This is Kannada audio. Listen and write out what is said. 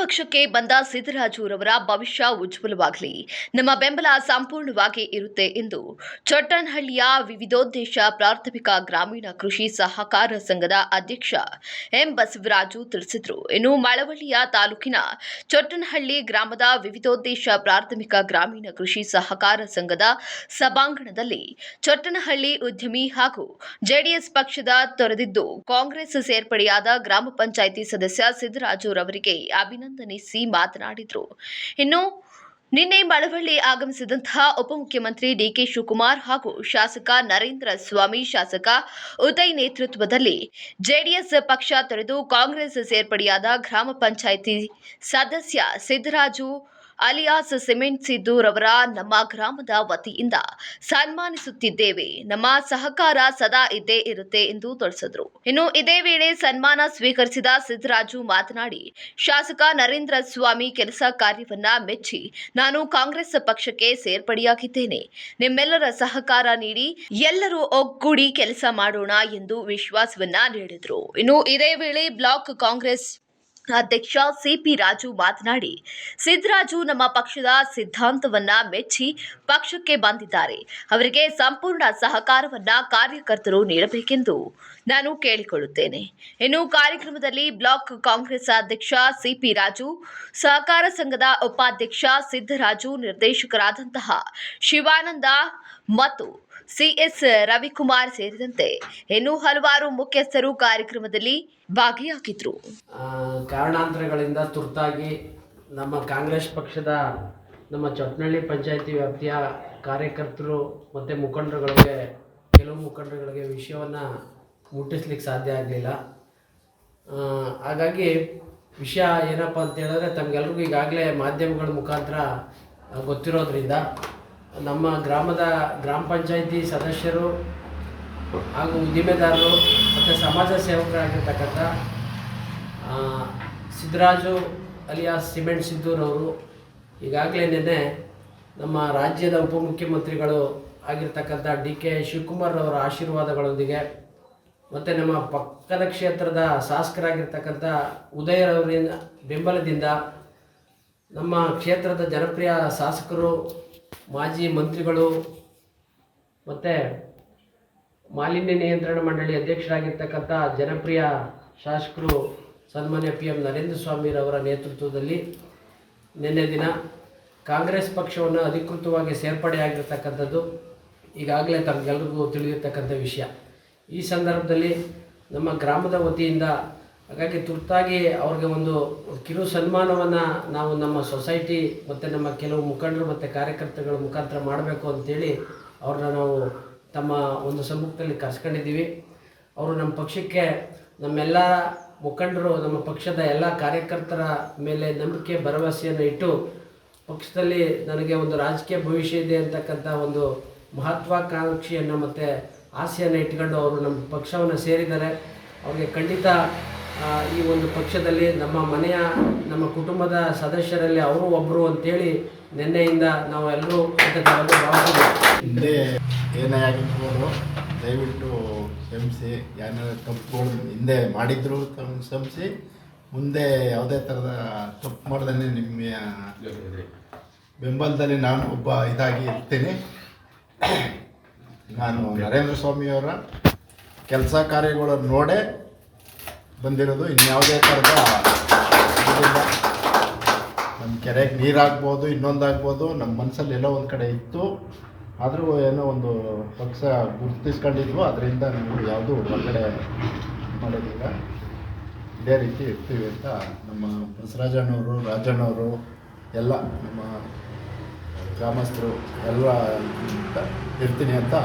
ಪಕ್ಷಕ್ಕೆ ಬಂದ ಸಿದ್ದರಾಜುರವರ ಭವಿಷ್ಯ ಉಜ್ವಲವಾಗಲಿ, ನಮ್ಮ ಬೆಂಬಲ ಸಂಪೂರ್ಣವಾಗಿ ಇರುತ್ತೆ ಎಂದು ಚೊಟ್ಟನಹಳ್ಳಿಯ ವಿವಿಧೋದ್ದೇಶ ಪ್ರಾಥಮಿಕ ಗ್ರಾಮೀಣ ಕೃಷಿ ಸಹಕಾರ ಸಂಘದ ಅಧ್ಯಕ್ಷ ಎಂ ಬಸವರಾಜು ತಿಳಿಸಿದರು. ಇನ್ನು ಮಳವಳ್ಳಿಯ ತಾಲೂಕಿನ ಚೊಟ್ಟನಹಳ್ಳಿ ಗ್ರಾಮದ ವಿವಿಧೋದ್ದೇಶ ಪ್ರಾಥಮಿಕ ಗ್ರಾಮೀಣ ಕೃಷಿ ಸಹಕಾರ ಸಂಘದ ಸಭಾಂಗಣದಲ್ಲಿ ಚೊಟ್ಟನಹಳ್ಳಿ ಉದ್ಯಮಿ ಹಾಗೂ ಜೆಡಿಎಸ್ ಪಕ್ಷದ ತೊರೆದಿದ್ದು ಕಾಂಗ್ರೆಸ್ ಸೇರ್ಪಡೆಯಾದ ಗ್ರಾಮ ಪಂಚಾಯಿತಿ ಸದಸ್ಯ ಸಿದ್ದರಾಜುರವರಿಗೆ ಅಭಿನಂದನಿಸಿ ಮಾತನಾಡಿದರು. ಇನ್ನು ನಿನ್ನೆ ಮಳವಳ್ಳಿ ಆಗಮಿಸಿದಂತಹ ಉಪಮುಖ್ಯಮಂತ್ರಿ ಡಿಕೆ ಶಿವಕುಮಾರ್ ಹಾಗೂ ಶಾಸಕ ನರೇಂದ್ರ ಸ್ವಾಮಿ, ಶಾಸಕ ಉದಯ್ ನೇತೃತ್ವದಲ್ಲಿ ಜೆಡಿಎಸ್ ಪಕ್ಷ ತೊರೆದು ಕಾಂಗ್ರೆಸ್ ಸೇರ್ಪಡೆಯಾದ ಗ್ರಾಮ ಪಂಚಾಯಿತಿ ಸದಸ್ಯ ಸಿದ್ದರಾಜು ಅಲಿಯಾಸ್ ಸಿಮೆಂಟ್ ಸಿದ್ದೂರವರ ನಮ್ಮ ಗ್ರಾಮದ ವತಿಯಿಂದ ಸನ್ಮಾನಿಸುತ್ತಿದ್ದೇವೆ. ನಮ್ಮ ಸಹಕಾರ ಸದಾ ಇದ್ದೇ ಇರುತ್ತೆ ಎಂದು ತಿಳಿಸಿದರು. ಇನ್ನು ಇದೇ ವೇಳೆ ಸನ್ಮಾನ ಸ್ವೀಕರಿಸಿದ ಸಿದ್ದರಾಜು ಮಾತನಾಡಿ, ಶಾಸಕ ನರೇಂದ್ರ ಸ್ವಾಮಿ ಕೆಲಸ ಕಾರ್ಯವನ್ನ ಮೆಚ್ಚಿ ನಾನು ಕಾಂಗ್ರೆಸ್ ಪಕ್ಷಕ್ಕೆ ಸೇರ್ಪಡೆಯಾಗಿದ್ದೇನೆ. ನಿಮ್ಮೆಲ್ಲರ ಸಹಕಾರ ನೀಡಿ ಎಲ್ಲರೂ ಒಗ್ಗೂಡಿ ಕೆಲಸ ಮಾಡೋಣ ಎಂದು ವಿಶ್ವಾಸವನ್ನ ನೀಡಿದರು. ಇನ್ನು ಇದೇ ವೇಳೆ ಬ್ಲಾಕ್ ಕಾಂಗ್ರೆಸ್ ಅಧ್ಯಕ್ಷ ಸಿಪಿ ರಾಜು ಮಾತನಾಡಿ, ಸಿದ್ದರಾಜು ನಮ್ಮ ಪಕ್ಷದ ಸಿದ್ಧಾಂತವನ್ನ ಮೆಚ್ಚಿ ಪಕ್ಷಕ್ಕೆ ಬಂದಿದ್ದಾರೆ. ಅವರಿಗೆ ಸಂಪೂರ್ಣ ಸಹಕಾರವನ್ನ ಕಾರ್ಯಕರ್ತರು ನೀಡಬೇಕೆಂದು ನಾನು ಕೇಳಿಕೊಳ್ಳುತ್ತೇನೆ. ಇನ್ನು ಕಾರ್ಯಕ್ರಮದಲ್ಲಿ ಬ್ಲಾಕ್ ಕಾಂಗ್ರೆಸ್ ಅಧ್ಯಕ್ಷ ಸಿಪಿ ರಾಜು, ಸಹಕಾರ ಸಂಘದ ಉಪಾಧ್ಯಕ್ಷ ಸಿದ್ದರಾಜು, ನಿರ್ದೇಶಕರಾದಂತಹ ಶಿವಾನಂದ ಮತ್ತು ಸಿಎಸ್ ರವಿಕುಮಾರ್ ಸೇರಿದಂತೆ ಇನ್ನೂ ಹಲವಾರು ಮುಖ್ಯಸ್ಥರು ಕಾರ್ಯಕ್ರಮದಲ್ಲಿ ಭಾಗಿಯಾಗಿದ್ದರು. ಕಾರಣಾಂತರಗಳಿಂದ ತುರ್ತಾಗಿ ನಮ್ಮ ಕಾಂಗ್ರೆಸ್ ಪಕ್ಷದ ನಮ್ಮ ಚೊಟ್ಟನಹಳ್ಳಿ ಪಂಚಾಯಿತಿ ವ್ಯಾಪ್ತಿಯ ಕಾರ್ಯಕರ್ತರು ಮತ್ತು ಕೆಲವು ಮುಖಂಡರುಗಳಿಗೆ ವಿಷಯವನ್ನು ಮುಟ್ಟಿಸ್ಲಿಕ್ಕೆ ಸಾಧ್ಯ ಆಗಲಿಲ್ಲ. ಹಾಗಾಗಿ ವಿಷಯ ಏನಪ್ಪ ಅಂತ ಹೇಳಿದ್ರೆ, ತಮಗೆಲ್ರಿಗೂ ಈಗಾಗಲೇ ಮಾಧ್ಯಮಗಳ ಮುಖಾಂತರ ಗೊತ್ತಿರೋದ್ರಿಂದ ನಮ್ಮ ಗ್ರಾಮ ಪಂಚಾಯಿತಿ ಸದಸ್ಯರು ಹಾಗೂ ಉದ್ದಿಮೆದಾರರು ಮತ್ತು ಸಮಾಜ ಸೇವಕರಾಗಿರ್ತಕ್ಕಂಥ ಸಿದ್ದರಾಜು ಅಲಿಯಾಸ್ ಸಿಮೆಂಟ್ ಸಿದ್ದೂರವರು ಈಗಾಗಲೇ ನಿನ್ನೆ ನಮ್ಮ ರಾಜ್ಯದ ಉಪಮುಖ್ಯಮಂತ್ರಿಗಳು ಆಗಿರ್ತಕ್ಕಂಥ ಡಿಕೆ ಶಿವಕುಮಾರ್ ಅವರ ಆಶೀರ್ವಾದಗಳೊಂದಿಗೆ ಮತ್ತು ನಮ್ಮ ಪಕ್ಕದ ಕ್ಷೇತ್ರದ ಶಾಸಕರಾಗಿರ್ತಕ್ಕಂಥ ಉದಯರವರ ಬೆಂಬಲದಿಂದ ನಮ್ಮ ಕ್ಷೇತ್ರದ ಜನಪ್ರಿಯ ಶಾಸಕರು, ಮಾಜಿ ಮಂತ್ರಿಗಳು ಮತ್ತು ಮಾಲಿನ್ಯ ನಿಯಂತ್ರಣ ಮಂಡಳಿ ಅಧ್ಯಕ್ಷರಾಗಿರ್ತಕ್ಕಂಥ ಜನಪ್ರಿಯ ಶಾಸಕರು ಸನ್ಮಾನ್ಯ PM ನರೇಂದ್ರ ಸ್ವಾಮಿರವರ ನೇತೃತ್ವದಲ್ಲಿ ನಿನ್ನೆ ದಿನ ಕಾಂಗ್ರೆಸ್ ಪಕ್ಷವನ್ನು ಅಧಿಕೃತವಾಗಿ ಸೇರ್ಪಡೆಯಾಗಿರ್ತಕ್ಕಂಥದ್ದು ಈಗಾಗಲೇ ತಮಗೆಲ್ಲರಿಗೂ ತಿಳಿದಿರ್ತಕ್ಕಂಥ ವಿಷಯ. ಈ ಸಂದರ್ಭದಲ್ಲಿ ನಮ್ಮ ಗ್ರಾಮದ ವತಿಯಿಂದ ಹಾಗಾಗಿ ತುರ್ತಾಗಿ ಅವ್ರಿಗೆ ಒಂದು ಕಿರು ಸನ್ಮಾನವನ್ನು ನಾವು ನಮ್ಮ ಸೊಸೈಟಿ ಮತ್ತು ನಮ್ಮ ಕೆಲವು ಮುಖಂಡರು ಮತ್ತು ಕಾರ್ಯಕರ್ತರುಗಳ ಮುಖಾಂತರ ಮಾಡಬೇಕು ಅಂತೇಳಿ ಅವ್ರನ್ನ ನಾವು ತಮ್ಮ ಒಂದು ಸಮ್ಮುಖದಲ್ಲಿ ಕರೆಸ್ಕೊಂಡಿದ್ದೀವಿ. ಅವರು ನಮ್ಮ ಪಕ್ಷಕ್ಕೆ, ನಮ್ಮೆಲ್ಲ ಮುಖಂಡರು ನಮ್ಮ ಪಕ್ಷದ ಎಲ್ಲ ಕಾರ್ಯಕರ್ತರ ಮೇಲೆ ನಂಬಿಕೆ ಭರವಸೆಯನ್ನು ಇಟ್ಟು ಪಕ್ಷದಲ್ಲಿ ನನಗೆ ಒಂದು ರಾಜಕೀಯ ಭವಿಷ್ಯ ಇದೆ ಅಂತಕ್ಕಂಥ ಒಂದು ಮಹತ್ವಾಕಾಂಕ್ಷೆಯನ್ನು ಮತ್ತು ಆಸೆಯನ್ನು ಇಟ್ಕೊಂಡು ಅವರು ನಮ್ಮ ಪಕ್ಷವನ್ನು ಸೇರಿದ್ದಾರೆ. ಅವ್ರಿಗೆ ಖಂಡಿತ ಈ ಒಂದು ಪಕ್ಷದಲ್ಲಿ ನಮ್ಮ ಕುಟುಂಬದ ಸದಸ್ಯರಲ್ಲಿ ಅವರು ಒಬ್ಬರು ಅಂತೇಳಿ ನಿನ್ನೆಯಿಂದ ನಾವು ಎಲ್ಲರೂ ಹಿಂದೆ ಏನೇ ಆಗಿರ್ಬೋದು ದಯವಿಟ್ಟು ಕ್ಷಮಿಸಿ. ಏನಾದರೂ ತಪ್ಪುಗಳು ಹಿಂದೆ ಮಾಡಿದ್ರು ಕ್ಷಮಿಸಿ. ಮುಂದೆ ಯಾವುದೇ ಥರದ ತಪ್ಪು ಮಾಡ್ದೇ ನಿಮ್ಮ ಬೆಂಬಲದಲ್ಲಿ ನಾನು ಒಬ್ಬ ಇದಾಗಿ ಇರ್ತೀನಿ. ನಾನು ನರೇಂದ್ರ ಸ್ವಾಮಿಯವರ ಕೆಲಸ ಕಾರ್ಯಗಳನ್ನು ನೋಡೇ ಬಂದಿರೋದು, ಇನ್ಯಾವುದೇ ಥರದ ಇದಿಲ್ಲ. ನಮ್ಮ ಕೆರೆಗೆ ನೀರಾಗ್ಬೋದು, ಇನ್ನೊಂದಾಗ್ಬೋದು, ನಮ್ಮ ಮನಸ್ಸಲ್ಲಿ ಎಲ್ಲೋ ಒಂದು ಕಡೆ ಇತ್ತು. ಆದರೂ ಏನೋ ಒಂದು ಪಕ್ಷ ಗುರುತಿಸ್ಕೊಂಡಿದ್ವು, ಅದರಿಂದ ನಾವು ಯಾವುದೂ ಹೊರಗಡೆ ಮಾಡೋದಿಲ್ಲ. ಇದೇ ರೀತಿ ಇರ್ತೀವಿ ಅಂತ ನಮ್ಮ ಬಸವರಾಜಣ್ಣವರು, ರಾಜಣ್ಣವರು ಎಲ್ಲ ನಮ್ಮ ಗ್ರಾಮಸ್ಥರು ಎಲ್ಲ ಇರ್ತೀನಿ ಅಂತ